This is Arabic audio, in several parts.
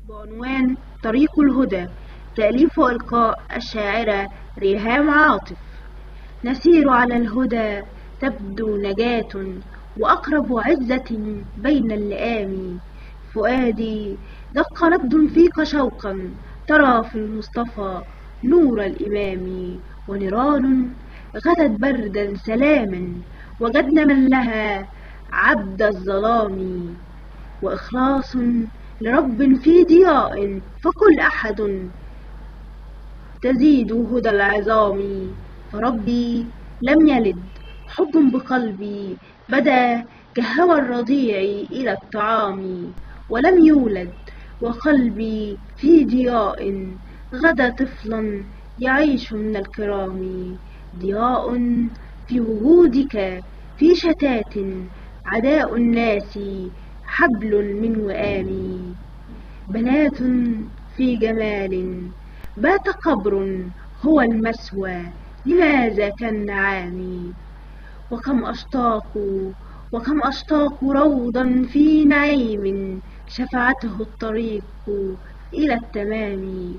بعنوان طريق الهدى، تأليف وإلقاء الشاعرة ريهام عاطف. نسير على الهدى تبدو نجاة وأقرب عزة بين اللئام. فؤادي دق نبض فيك شوقا، ترى في المصطفى نور الإمام. ونيران غدت بردا سلاما، وجدنا من لها عبد الظلام. وإخلاص لرب في ضياء، فكل أحد تزيد هدى العظام. فربي لم يلد حب بقلبي بدا كهوى الرضيع إلى الطعام. ولم يولد وقلبي في ضياء، غدا طفلا يعيش من الكرام. ضياء في وجودك في شتات، عداء الناس حبل من وئام. بنات في جمال بات قبر هو المسوى، لماذا كالنعام. وكم أشتاق روضا في نعيم، شفعته الطريق إلى التمام.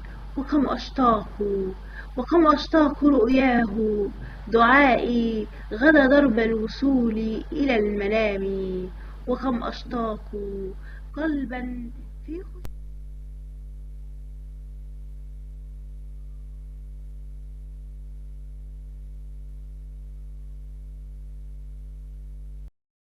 وكم أشتاق رؤياه، دعائي غدا درب الوصول إلى المنام. وكم أشتاق قلبا في